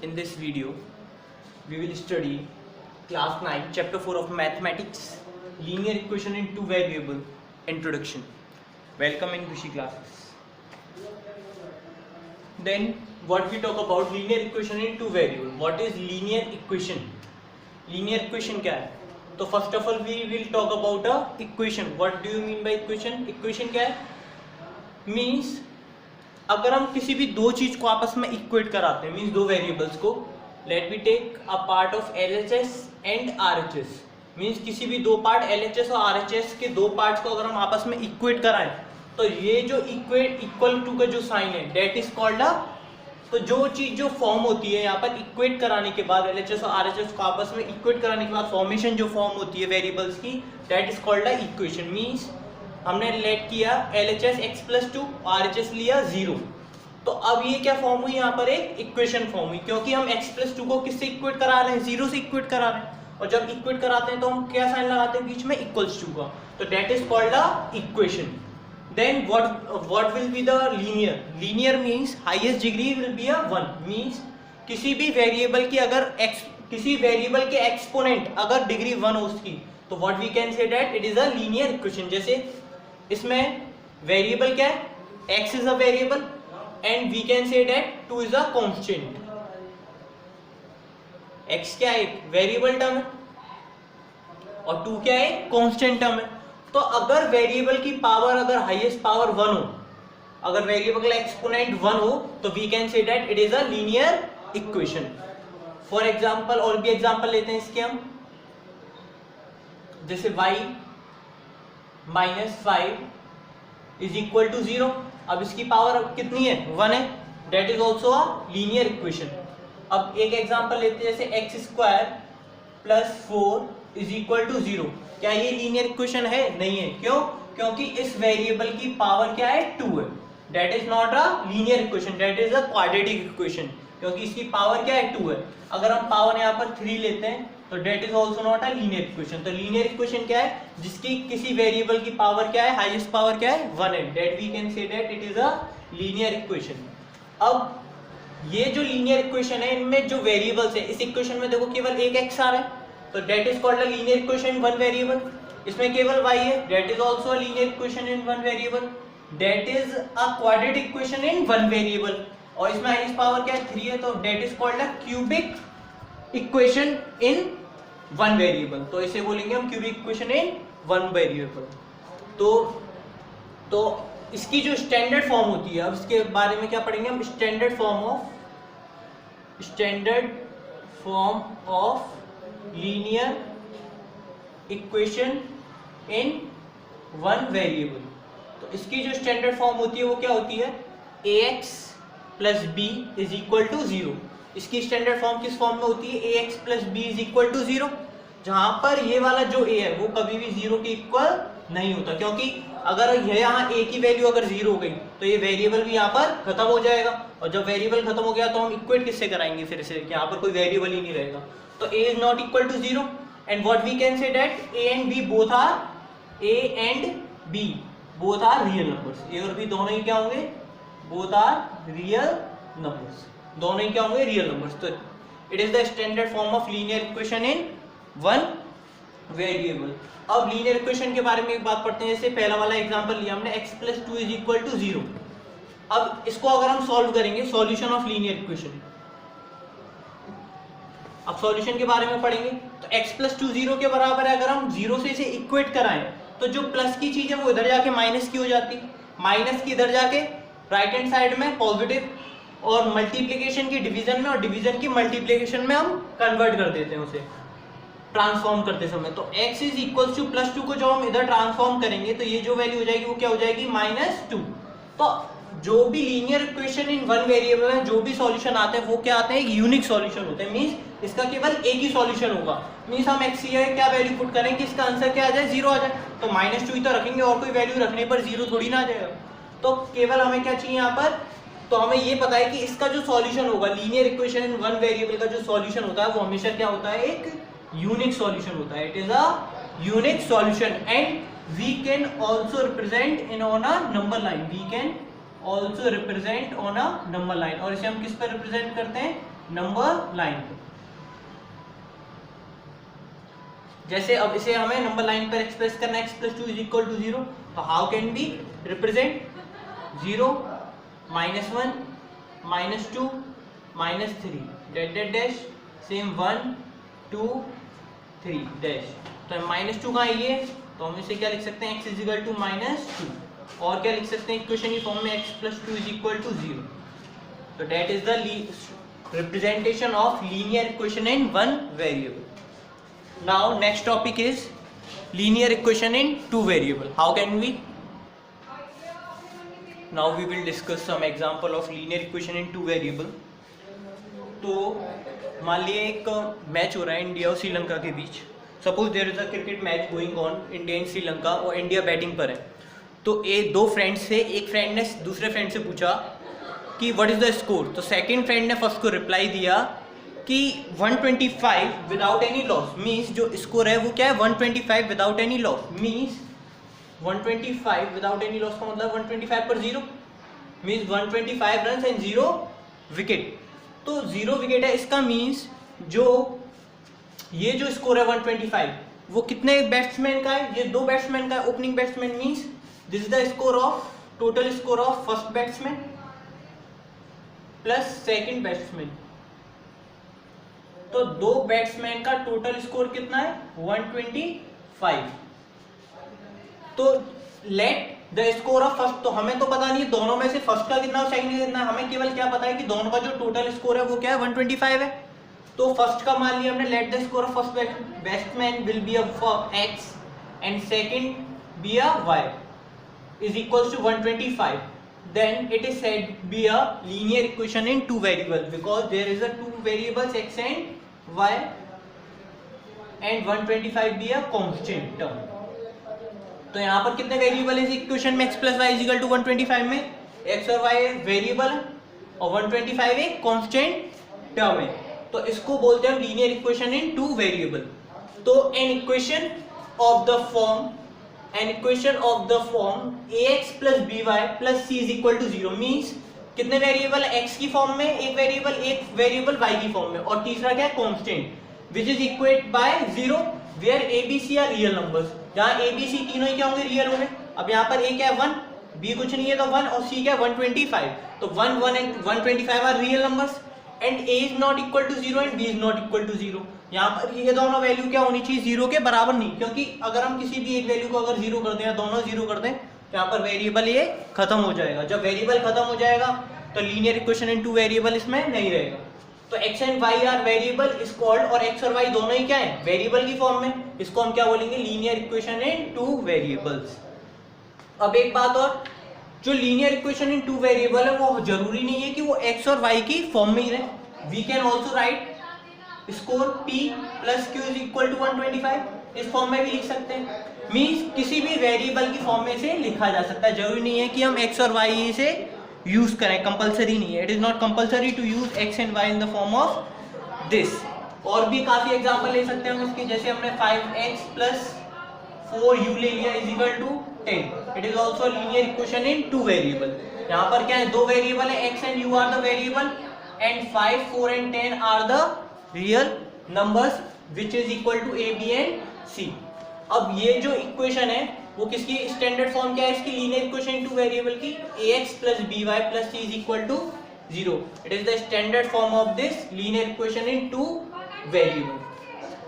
In this video, we will study class 9, chapter 4 of mathematics, linear equation in two variable, introduction. Welcome in Rishi classes. Then what we talk about linear equation in two variable. What is linear equation? Linear equation क्या है? तो first of all we will talk about a equation. What do you mean by equation? Equation क्या है? Means अगर हम किसी भी दो चीज को आपस में इक्वेट कराते हैं, मीन्स दो वेरिएबल्स को, let we take a part of LHS and RHS, means किसी भी दो पार्ट LHS और RHS के दो पार्ट्स को अगर हम आपस में इक्वेट कराएं तो ये जो इक्वेट इक्वल टू का जो साइन है दैट इज कॉल्ड अ, तो जो चीज जो फॉर्म होती है यहाँ पर इक्वेट कराने के बाद LHS और RHS को आपस में इक्वेट कराने के बाद फॉर्मेशन जो फॉर्म होती है वेरिएबल्स की that is called a equation. Means हमने लेट किया LHS x+2 RHS लिया 0, तो अब ये क्या फॉर्म हुई यहाँ पर एक इक्वेशन फॉर्म हुई, क्योंकि हम x+2 को किससे इक्वेट करा रहे हैं, 0 से इक्वेट करा रहे हैं, और जब इक्वेट कराते हैं तो हम क्या साइन लगाते हैं बीच में, इक्वल्स टू का, तो that is called a equation. Then what will be the linear? Linear means highest degree will be a 1, means किसी भी वेरिएबल की अगर किसी वेरिएबल के एक्सपोनेंट अगर डिग्री 1 हो उसकी, तो what we can say that it is a linear equation. जैसे इसमें वेरिएबल क्या है, x is a variable and we can say that 2 is a constant. x क्या है, वेरिएबल टर्म है, और 2 क्या है, कांस्टेंट टर्म है। तो अगर वेरिएबल की पावर अगर हाईएस्ट पावर 1 हो, अगर वेरिएबल का एक्सपोनेंट 1 हो, तो we can say that it is a linear equation. For example और भी एग्जांपल लेते हैं इसके हम, जैसे y -5 इज इक्वल टू 0। अब इसकी पावर कितनी है, 1 है, that is also a linear equation. अब एक एग्जांपल लेते हैं, जैसे x² + 4 इज इक्वल टू 0। क्या ये लीनियर इक्वेशन है? नहीं है। क्यों? क्योंकि इस वेरिएबल की पावर क्या है, 2 है, that is not a linear equation, that is a quadratic equation, क्योंकि इसकी पावर क्या है, 2 है। अगर हम पावर यहाँ पर 3 लेते हैं तो that is also not a linear equation. तो लीनियर इक्वेशन क्या है, जिसकी किसी वेरिएबल की पावर क्या है, हाईएस्ट पावर क्या है, 1 है, that we can say that it is a linear equation. अब ये जो लीनियर इक्वेशन है, इनमें जो वेरिएबल्स है, इस इक्वेशन में देखो केवल एक x आ रहा है, तो that is called a linear equation in one variable. इसमें केवल y है, that is also a linear equation in one variable. That is a quadratic equation in one variable, और इसमें हाईएस्ट पावर क्या है, 3 है, तो that is called a cubic equation in one variable. तो इसे बोलेंगे हम cubic equation in one variable. तो इसकी जो स्टैंडर्ड फॉर्म होती है, अब इसके बारे में क्या पढ़ेंगे हम, standard form of linear equation in one variable. तो इसकी जो स्टैंडर्ड फॉर्म होती है वो क्या होती है, ax + b is equal to 0। इसकी स्टैंडर्ड फॉर्म किस फॉर्म में होती है, ax + b is equal to 0, जहां पर ये वाला जो a है वो कभी भी 0 के इक्वल नहीं होता, क्योंकि अगर ये यहाँ a की वैल्यू अगर 0 हो गई तो ये वेरिएबल भी यहाँ पर खत्म हो जाएगा, और जब वेरिएबल खत्म हो गया तो हम इक्वेट किससे कराएंगे, फिर से यहाँ पर कोई वेरिएबल ही नहीं रहेगा। तो a is not equal to 0 and what we can say that a and b both are real numbers. a और b दोनों ही क्या होंगे, बोथ आर रियल नंबर्स, दोनों ही क्या होंगे, रियल नंबर्स। तो it is the standard form of linear equation in one variable. अब linear equation के बारे में एक बात पढ़ते हैं। जैसे पहला वाला एग्जांपल लिया हमने, x+2 इज इक्वल टू 0। अब इसको अगर हम सॉल्व करेंगे, सॉल्यूशन ऑफ लीनियर इक्वेशन, अब सॉल्यूशन के बारे में पढ़ेंगे, तो x+2 0 के बराबर है। अगर हम 0 से इसे इक्वेट कराएं तो जो प्लस की चीज है वो इधर जाके माइनस की हो जाती, माइनस की इधर जाके राइट हैंड साइड में पॉजिटिव, और मल्टीप्लिकेशन की डिवीजन में और डिवीजन की मल्टीप्लिकेशन में हम कन्वर्ट कर देते हैं उसे ट्रांसफॉर्म करते समय। तो x इज इक्वल टू +2 को जब हम इधर ट्रांसफॉर्म करेंगे तो ये जो वैल्यू हो जाएगी वो क्या हो जाएगी, -2। तो जो भी linear equation in one variable है, जो भी सॉल्यूशन आते हैं वो क्या आते हैं, एक यूनिक सॉल्यूशन होते हैं, मींस इसका केवल एक ही सॉल्यूशन होगा। मींस हम x की क्या वैल्यू पुट करें कि इसका आंसर क्या आ जाए, 0 आ जाए, तो -2 ही तो रखेंगे, और कोई वैल्यू रखने पर 0 थोड़ी ना आ जाएगा। तो केवल हमें क्या चाहिए यहाँ पर, तो हमें ये पता है कि इसका जो सॉल्यूशन होगा, linear equation in one variable का जो सॉल्यूशन होता है वो हमेशा क्या होता है, एक यूनिक सॉल्यूशन होता है। It is a unique solution and we can also represent in on a number line, we can also represent on a number line. और इसे हम किस पर रिप्रेजेंट करते हैं, नंबर लाइन पे। जैसे अब इसे हमें नंबर लाइन पर एक्सप्रेस करना है, x + 2 = 0, तो how can be represent 0 -1 -2 -3 dash dash same 1 2 3 dash. तो -2 कहाँ है ये, तो हम इसे क्या लिख सकते हैं, x = -2, और क्या लिख सकते हैं इक्वेशन की फॉर्म में x + 2 = 0। तो that is the representation of linear equation in one variable. Now next topic is linear equation in two variable. How can we? Now we will discuss some example of linear equation in two variable. तो मान लिए एक match हो रहा है India और श्रीलंका के बीच। Suppose there is a cricket match going on, India and Sri Lanka, और इंडिया बैटिंग पर है। तो दो फ्रेंड्स से एक फ्रेंड ने दूसरे फ्रेंड से पूछा कि व्हाट इज द स्कोर। तो सेकंड फ्रेंड ने फर्स्ट को रिप्लाई दिया कि 125 विदाउट एनी लॉस, मीन्स जो स्कोर है वो क्या है 125 without any loss, means 125 without any loss का मतलब 125 पर 0, मीन्स 125 रन एंड 0 विकेट। तो 0 विकेट है, इसका मीन्स जो ये जो स्कोर है 125 वो कितने बैट्समैन का है, ये 2 बैट्समैन का है, opening batsman, means this is the score of total score of first batsman plus second batsman. तो 2 बैट्समैन का टोटल स्कोर कितना है 125। तो late the score of first, तो हमें तो पता नहीं है दोनों में से फर्स्ट का कितना और सेकंड का कितना, हमें केवल क्या पता है कि दोनों का जो टोटल स्कोर है वो क्या है 125 है। तो फर्स्ट का मान लिया हमने, let the score of first batsman will be x and second be y is equals to 125. Then it is said be a linear equation in two variables because there is a two variables x and y and 125 be a constant term. तो यहाँ पर कितने variable है इस equation में, x + y = 125 में x और y variable है और 125 एक कांस्टेंट टर्म है। तो इसको बोलते हैं हम linear equation in two variable. तो an equation of the form ax + by + c = 0 means कितने वेरिएबल है, x की फॉर्म में एक वेरिएबल y की फॉर्म में, और तीसरा क्या है constant which is equate by 0 where a b c are real numbers, जहां a b c तीनों ही क्या होंगे, रियल होंगे। अब यहाँ पर a क्या है 1, b कुछ नहीं है तो 1, और c क्या है 125, तो 1 1 and 125 are real numbers and a is not equal to 0 and b is not equal to 0। यहाँ पर ये दोनों वैल्यू क्या होनी चाहिए, 0 के बराबर नहीं, क्योंकि अगर हम किसी भी एक वैल्यू को अगर 0 कर दें या दोनों 0 कर दें तो यहाँ पर वेरिएबल ये खत्म हो जाएगा। जब वेरिएबल खत्म हो जाएगा तो linear equation in two variable इसमें नहीं रहेगा। तो x and y are variable is called, और x और y दोनों ही क्या है वेरिएबल की फॉर्म में, इसको हम क्या बोलेंगे linear equation in two variables. अब एक बात और, जो linear equation in two variable है वो जरूरी नहीं है कि वो x और y की फॉर्म में ही रहे, we can also write score p + q = 125, इस फॉर्म में भी लिख सकते हैं। मींस किसी भी वेरिएबल की फॉर्म में से लिखा जा सकता है, जरूरी नहीं है कि हम x और y से यूज करें, कंपलसरी नहीं है, it is not compulsory to use x and y in the form of this. और भी काफी एग्जांपल ले सकते हैं हम इसके, जैसे हमने 5x + 4u ले लिया = 10, it is also linear equation in two variable. यहाँ पर क्या है, 2 वेरिएबल है, x and u are the variable and 5 4 and 10 are the real numbers which is equal to a b and c। अब ये जो इक्वेशन है वो किसकी स्टैंडर्ड फॉर्म क्या है इसकी, linear equation in two variable की, ax + by + c = 0, it is the standard form of this linear equation in two variable.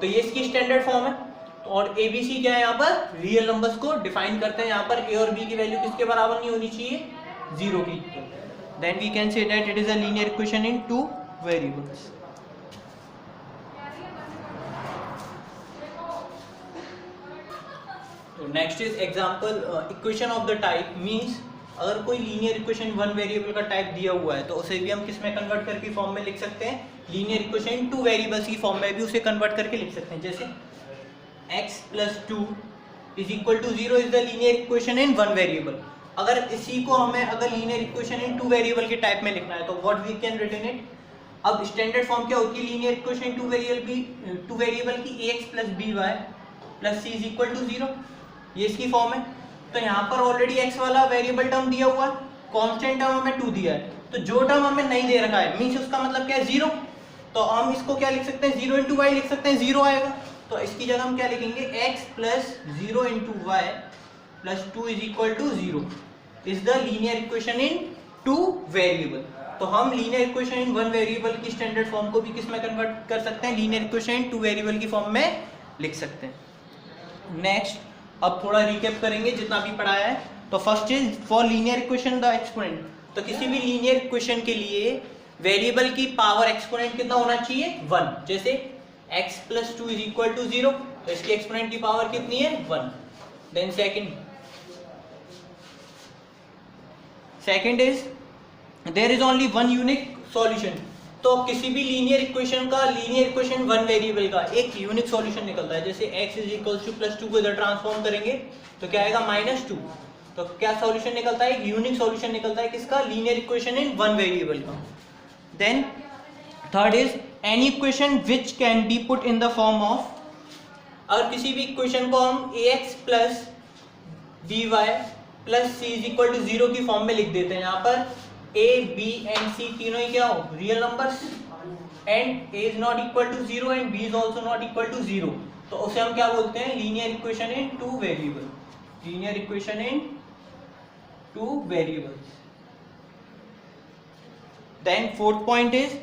तो ये इसकी स्टैंडर्ड फॉर्म है, और a b c क्या है, यहाँ पर रियल नंबर्स को डिफाइन करते हैं। यहाँ पर a और b की वैल्यू किसके बराबर नहीं होनी चाहिए, 0 की। Then we can say that it is a linear equation in two variables. तो next is example equation of the type, means अगर कोई लीनियर इक्वेशन वन वेरिएबल का टाइप दिया हुआ है तो उसे भी हम किस में कन्वर्ट करके फॉर्म में लिख सकते हैं, लीनियर इक्वेशन टू वेरिएबल्स की फॉर्म में भी उसे कन्वर्ट करके लिख सकते हैं। जैसे x + 2 = 0 is the linear equation in one variable. अगर इसी को हमें अगर linear equation in two variable के टाइप में लिखना है तो what we can written it. अब स्टैंडर्ड फॉर्म क्या होती है लीनियर इक्वेशन टू वेरिएबल की, ax + by + c = 0, ये इसकी फॉर्म है। तो यहाँ पर ऑलरेडी x वाला वेरिएबल टर्म दिया हुआ है, कांस्टेंट टर्म हमें 2 दिया है, तो जो टर्म हमें नहीं दे रखा है मींस उसका मतलब क्या है 0, तो हम इसको क्या लिख सकते हैं, 0 इंटू वाई लिख सकते हैं, 0 आएगा। तो इसकी जगह हम क्या लिखेंगे, x plus 0 into y plus 2 is equal to 0 is the linear equation in 2 variable. तो हम लीनियर इक्वेशन इन 1 वेरिएबल की स्टैंडर्ड फॉर्म को भी किस में कन्वर्ट कर सकते हैं, लीनियर इक्वेशन इन 2 वेरिएबल की फॉर्म में लिख सकते हैं। नेक्स्ट अब थोड़ा रिकैप करेंगे जितना भी पढ़ाया है। तो first is for linear equation the exponent, तो किसी भी लीनियर इक्वेशन के लिए वेरिएबल की पावर एक्सपोनेंट कितना होना चाहिए, 1। जैसे x plus 2 is equal to 0, तो इसकी एक्सपोनेंट की पावर कितनी है, 1। Then second is there is only one unique solution. तो किसी भी लीनियर इक्वेशन का, लीनियर इक्वेशन 1 वेरिएबल का एक यूनिक सॉल्यूशन निकलता है। जैसे x is equal to plus 2 को इधर ट्रांसफॉर्म करेंगे तो क्या आएगा, -2। तो क्या सॉल्यूशन निकलता है, एक यूनिक सॉल्यूशन निकलता है किसका, लीनियर इक्वेशन इन 1 वेरिएबल का। Then third is any equation which can be put in the form of, अगर किसी भी इक्वेशन को हम ax plus by plus c is equal to 0 की फॉर्म में लिख देते हैं। यहाँ पर a, b एंड c तीनों ही क्या हो, real numbers, and a is not equal to 0 and b is also not equal to 0, तो उसे हम क्या बोलते हैं, linear equation in 2 variable, linear equation in 2 variables. Then fourth point is,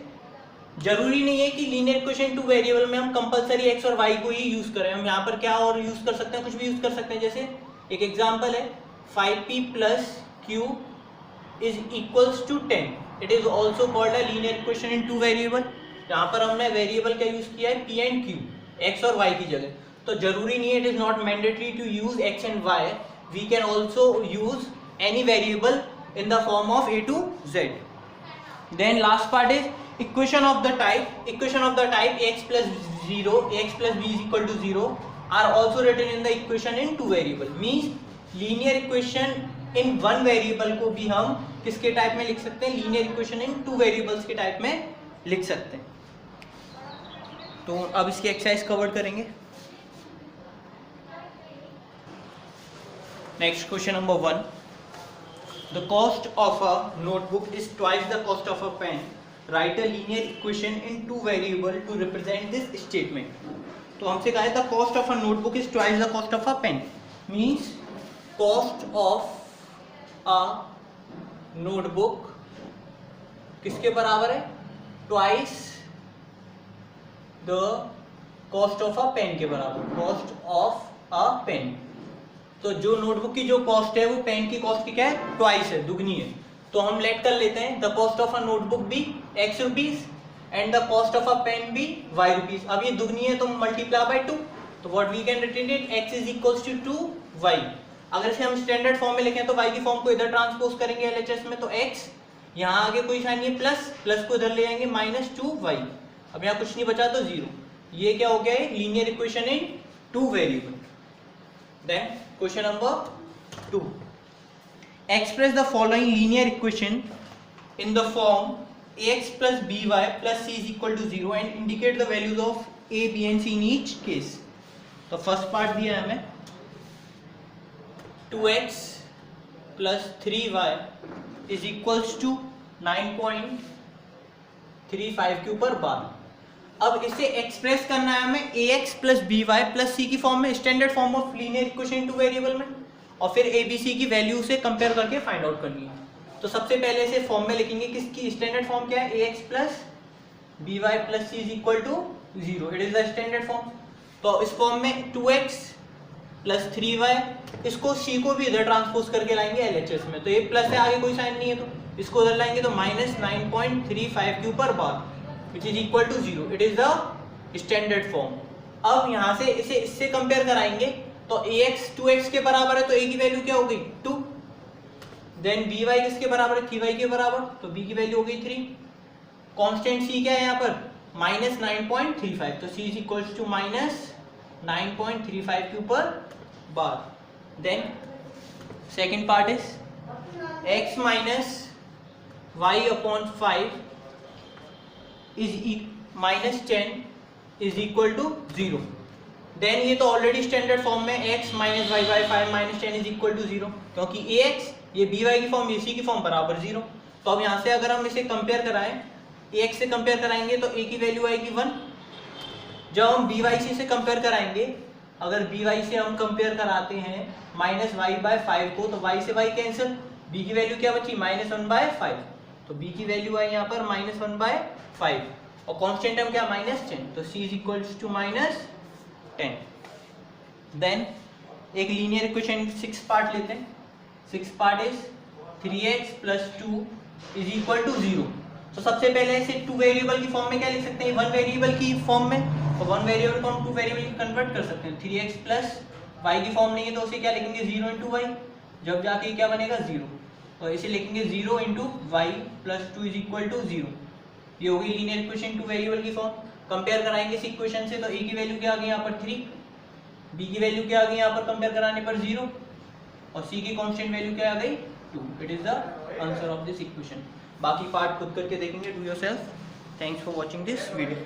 जरूरी नहीं है कि लीनियर इक्वेशन 2 वेरिएबल में हम कंपलसरी x और y को ही यूज करें। हम यहाँ पर क्या और यूज कर सकते हैं, कुछ भी यूज कर सकते हैं। जैसे एक एग्जांपल है 5p plus q is equals to 10, it is also called a linear equation in 2 variable. यहाँ पर हमने वेरिएबल क्या यूज किया है, p एंड q, x और y की जगह। तो जरूरी नहीं है, it is not mandatory to use x and y, we can also use any variable in the form of a to z। Then last part is equation of the type x plus 0, x plus b is equal to 0 are also written in the equation in 2 variable, means linear equation in 1 variable को भी हम किसके type में लिख सकते हैं, linear equation in 2 variables के type में लिख सकते हैं। तो अब इसकी एक्सरसाइज कवर करेंगे। Next question number 1, the cost of a notebook is twice the cost of a pen. Write a linear equation in 2 variable to represent this statement. तो हमसे कहा है the cost of a notebook is twice the cost of a pen. Means cost of a notebook किसके बराबर है, twice the cost of a pen के बराबर, cost of a pen। तो जो नोटबुक की जो कॉस्ट है वो पेन की कॉस्ट की क्या है, ट्वाइस है, दुगनी है। तो हम लेट कर लेते हैं the cost of a notebook भी x rupees and the cost of a pen भी y रुपीज। अब ये दुगनी है तो मल्टीप्लाई बाय 2, तो what we can written it, x is equals to 2y। अगर इसे हम स्टैंडर्ड फॉर्म में लिखें तो y की फॉर्म को इधर ट्रांसपोज करेंगे LHS में, तो x यहाँ आगे कोई साइन नहीं है, प्लस को इधर ले आएंगे -2y। अब यहाँ कुछ नहीं बचा तो 0। ये क्या हो गया है, linear equation in 2 variable. Then question number 2, express the following linear equation in the form ax plus by plus c is equal to 0 and indicate the values of a, b and c in each case। तो first part दिया है हमें 2x plus 3y is equals to 9.35 के ऊपर बार। अब इसे express करना है हमें ax plus by plus c की फॉर्म में, standard form of linear equation in 2 variable में, और फिर abc की वैल्यू से कंपेयर करके फाइंड आउट करनी है। तो सबसे पहले इसे फॉर्म में लिखेंगे, किसकी स्टैंडर्ड फॉर्म क्या है, ax plus by plus c is equal to 0, it is the standard form. तो इस फॉर्म में 2x प्लस 3y, इसको c को भी इधर ट्रांसपोज करके लाएंगे LHS में, तो ये प्लस है, आगे कोई साइन नहीं है, तो इसको इधर लाएंगे तो -9.35 के ऊपर बार which is equal to 0, it is the standard form। अब यहाँ से इसे इससे कंपेयर कराएंगे तो ax 2x के बराबर है, तो a की वैल्यू क्या हो गई 2, देन by किसके बराबर है, 3y के बराबर, तो b की वैल्यू हो गई 3। कांस्टेंट c क्या है यहाँ पर, -9.35, तो c इज इक्वल टू -9.35 के ऊपर बार। Then second part is x minus y upon 5 is -10 is equal to 0। Then ये तो ऑलरेडी स्टैंडर्ड फॉर्म में x minus y by 5 -10 is equal to 0, क्योंकि ax ये by की फॉर्म, ac की फॉर्म बराबर 0। तो अब यहाँ से अगर हम इसे कंपेयर कराएं ax से कंपेयर कराएंगे तो a की वैल्यू आएगी 1। जब हम byc से कंपेयर कराएंगे, अगर by से हम कंपेयर कराते हैं -y/5 को, तो y से y कैंसिल, b की वैल्यू क्या बची -1/5, तो b की वैल्यू आई यहाँ पर -1/5 और कांस्टेंट टर्म क्या -10, तो c is equals to -10। Then एक लीनियर इक्वेशन 6 पार्ट लेते हैं। 6 part is 3x + 2 is equal to 0। तो सबसे पहले इसे 2 वेरिएबल की फॉर्म में क्या लिख सकते हैं, 1 वेरिएबल की फॉर्म में, और 1 वेरिएबल को हम 2 वेरिएबल में कन्वर्ट कर सकते हैं। 3x + y की फॉर्म नहीं है तो उसे क्या लिखेंगे 0 × y, जब जाके क्या बनेगा 0, तो इसे लिखेंगे 0 × y + 2 इज इक्वल टू 0। ये होगी लीनियर इक्वेशन 2 वेरिएबल की फॉर्म। कंपेयर कराएंगे इस इक्वेशन से, तो a की वैल्यू क्या आ गई यहाँ पर 3, b की वैल्यू क्या आ गई यहाँ पर कंपेयर कराने पर 0, और c की कांस्टेंट वैल्यू क्या आ गई 2। It is the answer of this equation. बाकी पार्ट खुद करके देखेंगे, do yourself. Thanks for watching this video.